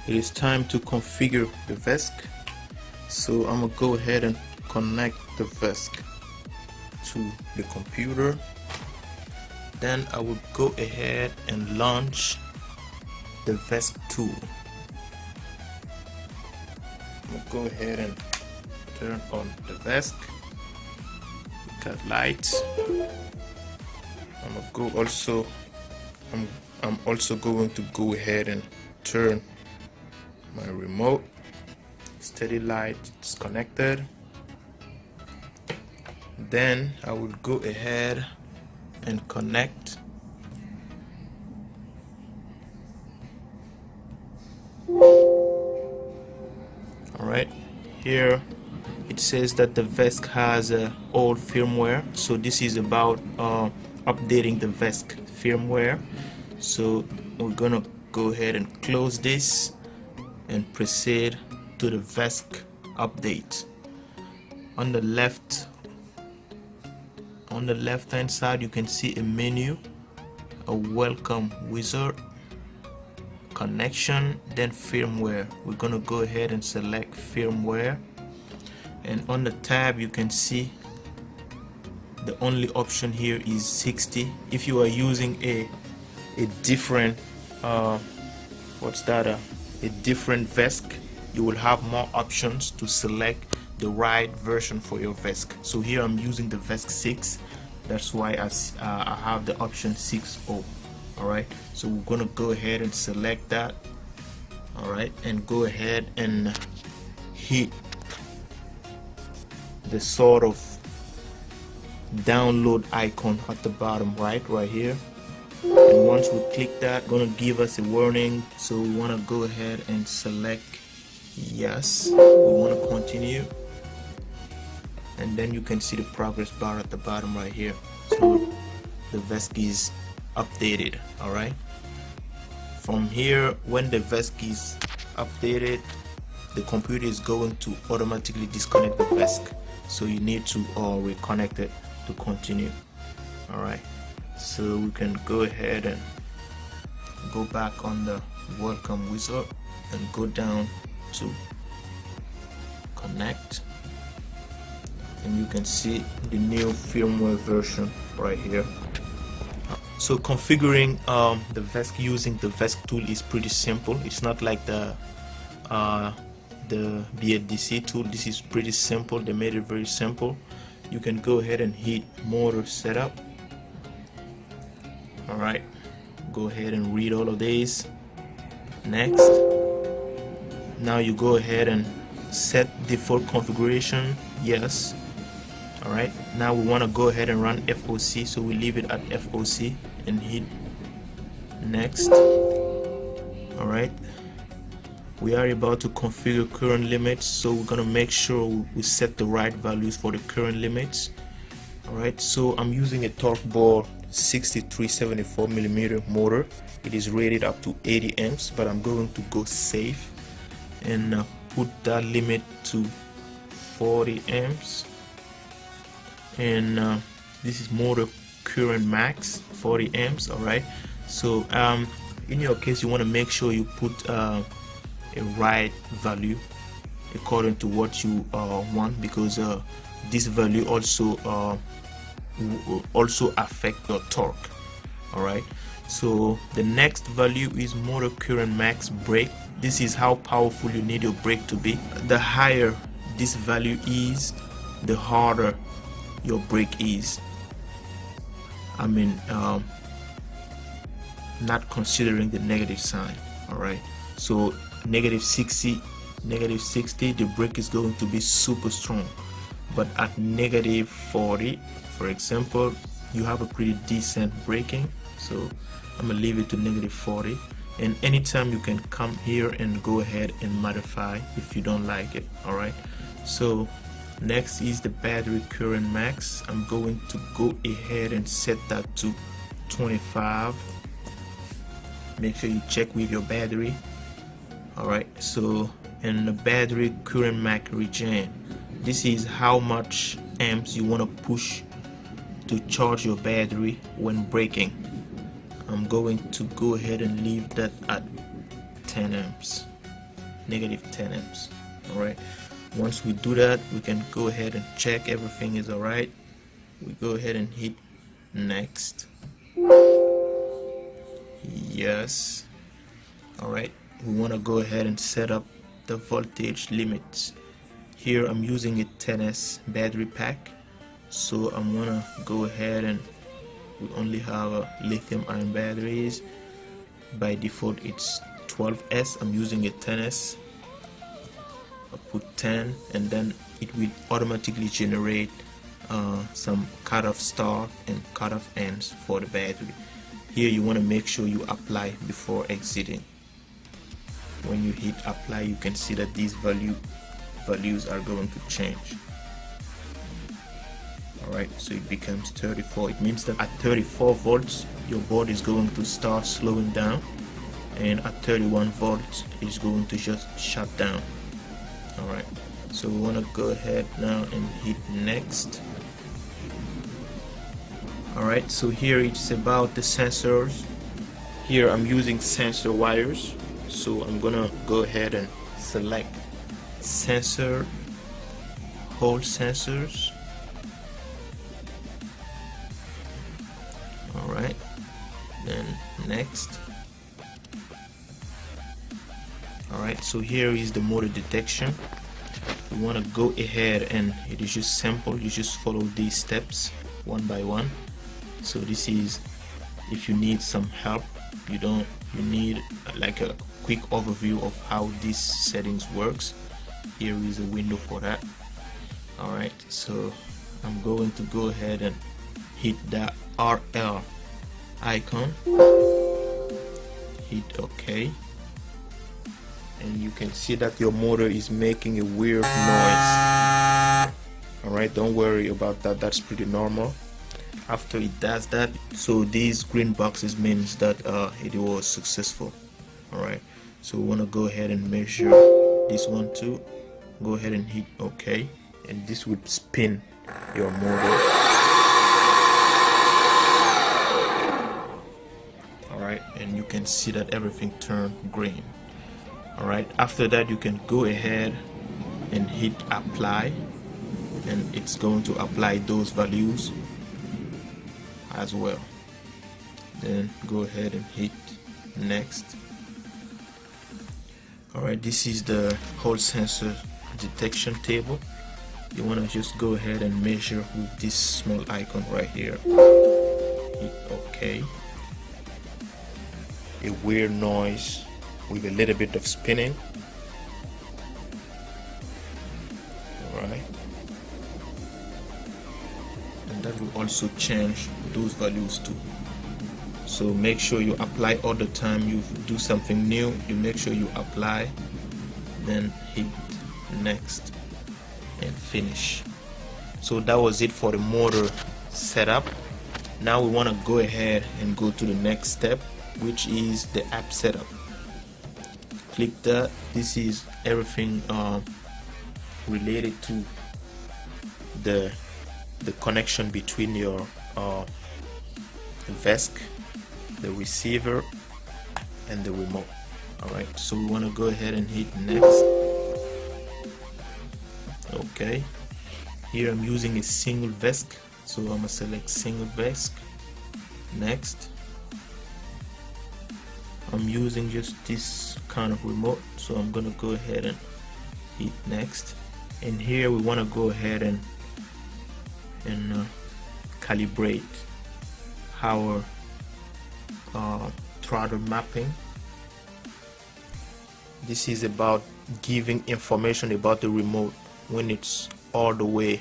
it is time to configure the Vesc. So I'm gonna go ahead and connect the Vesc to the computer. Then I will go ahead and launch the Vesc tool. I'm gonna go ahead and turn on the Vesc. Got lights. I'm also going to go ahead and turn my remote. Steady light is connected. Then I will go ahead and connect alright. Here it says that the Vesc has old firmware, so this is about updating the Vesc firmware. So we're gonna go ahead and close this and proceed to the Vesc update. On the left hand side you can see a menu, a welcome wizard, connection, then firmware. We're gonna go ahead and select firmware, and on the tab you can see the only option here is 60. If you are using a different a different Vesc, you will have more options to select the right version for your Vesc. So here I'm using the Vesc 6, that's why I have the option 6.0. Alright, so we're gonna go ahead and select that. Alright, and go ahead and hit the sort of download icon at the bottom right here. And once we click that, gonna give us a warning, so we want to go ahead and select yes. We want to continue, and then you can see the progress bar at the bottom right here. So the Vesc is updated. Alright, from here, when the Vesc is updated, the computer is going to automatically disconnect the Vesc, so you need to reconnect it to continue. Alright, so we can go ahead and go back on the welcome wizard and go down to connect, and you can see the new firmware version right here. So configuring the Vesc using the Vesc tool is pretty simple. It's not like the Bldc tool. This is pretty simple. They made it very simple. You can go ahead and hit motor setup. Alright, go ahead and read all of these. Next, now you go ahead and set default configuration, yes. Alright, now we want to go ahead and run FOC, so we leave it at FOC and hit next. Alright, we are about to configure current limits, so we're gonna make sure we set the right values for the current limits. Alright, so I'm using a torque ball 6374mm motor. It is rated up to 80 amps, but I'm going to go safe and put that limit to 40 amps. And this is motor current max 40 amps. Alright, so in your case you want to make sure you put a right value according to what you want, because this value also affect your torque. Alright, so the next value is motor current max brake. This is how powerful you need your brake to be. The higher this value is, the harder your brake is. I mean, not considering the negative sign. Alright, so negative 60, the brake is going to be super strong, but at negative 40, for example, you have a pretty decent braking. So I'm gonna leave it to negative 40, and anytime you can come here and go ahead and modify if you don't like it. Alright, so next is the battery current max. I'm going to go ahead and set that to 25. Make sure you check with your battery. Alright, so in the battery current max regen, this is how much amps you want to push to charge your battery when braking. I'm going to go ahead and leave that at 10 amps. negative 10 amps. All right, once we do that, we can go ahead and check everything is all right. We go ahead and hit next. Yes. All right, we want to go ahead and set up the voltage limits. Here I'm using a 10S battery pack, so I'm gonna go ahead and we only have lithium ion batteries. By default it's 12S. I'm using a 10S. I put 10 and then it will automatically generate some cutoff start and cutoff ends for the battery. Here you want to make sure you apply before exiting. When you hit apply, you can see that these values are going to change. Alright, so it becomes 34. It means that at 34 volts your board is going to start slowing down, and at 31 volts it's going to just shut down. Alright, so we want to go ahead now and hit next. Alright, so here it's about the sensors. Here I'm using sensor wires, so I'm gonna go ahead and select sensor, whole sensors. Alright, then next. Alright, so here is the motor detection. We want to go ahead and it is just simple, you just follow these steps one by one. So this is if you need some help, you need like a quick overview of how these settings works. Here is a window for that. Alright, so I'm going to go ahead and hit the RL icon, hit OK, and you can see that your motor is making a weird noise. Alright, don't worry about that, that's pretty normal. After it does that, so these green boxes means that it was successful. Alright, so we want to go ahead and measure this one too. Go ahead and hit OK, and this would spin your motor. Alright, and you can see that everything turned green. Alright, after that you can go ahead and hit apply, and it's going to apply those values as well. Then go ahead and hit next. Alright, this is the whole sensor detection table. You want to just go ahead and measure with this small icon right here. Hit OK. A weird noise with a little bit of spinning. Alright, and that will also change those values too. So make sure you apply all the time you do something new, you make sure you apply, then hit next and finish. So that was it for the motor setup. Now we want to go ahead and go to the next step, which is the app setup. Click that. This is everything related to the connection between your Vesc, the receiver, and the remote. Alright, so we want to go ahead and hit next. Okay, here I'm using a single Vesc, so I'm gonna select single Vesc. Next, I'm using just this kind of remote, so I'm gonna go ahead and hit next. And here we want to go ahead and calibrate our throttle mapping. This is about giving information about the remote when it's all the way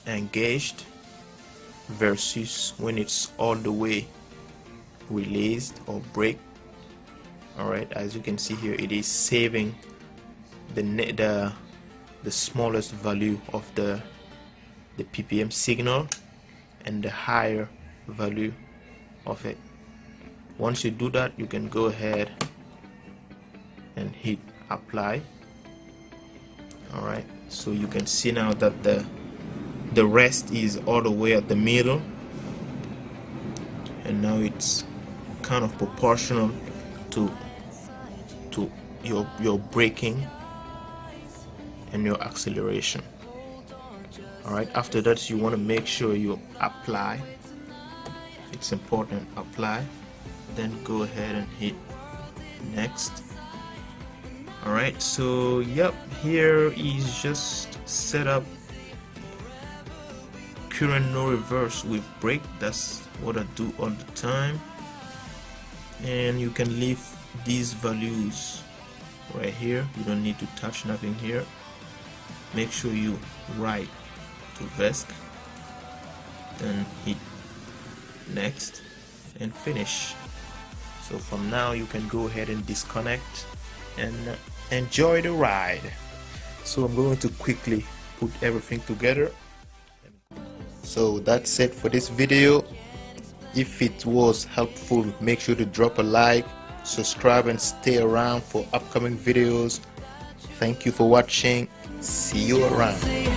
engaged versus when it's all the way released or break. Alright, as you can see here, it is saving the smallest value of the ppm signal and the higher value of it. Once you do that, you can go ahead and hit apply. Alright, so you can see now that the rest is all the way at the middle, and now it's kind of proportional to your braking and your acceleration. All right, after that you want to make sure you apply. It's important, apply, then go ahead and hit next. All right, so yep, here is just set up current no reverse with brake. That's what I do all the time, and you can leave these values right here. You don't need to touch nothing here. Make sure you write to Vesc, then hit next and finish. So from now you can go ahead and disconnect and enjoy the ride. So I'm going to quickly put everything together. So that's it for this video. If it was helpful, make sure to drop a like, subscribe, and stay around for upcoming videos. Thank you for watching. See you around.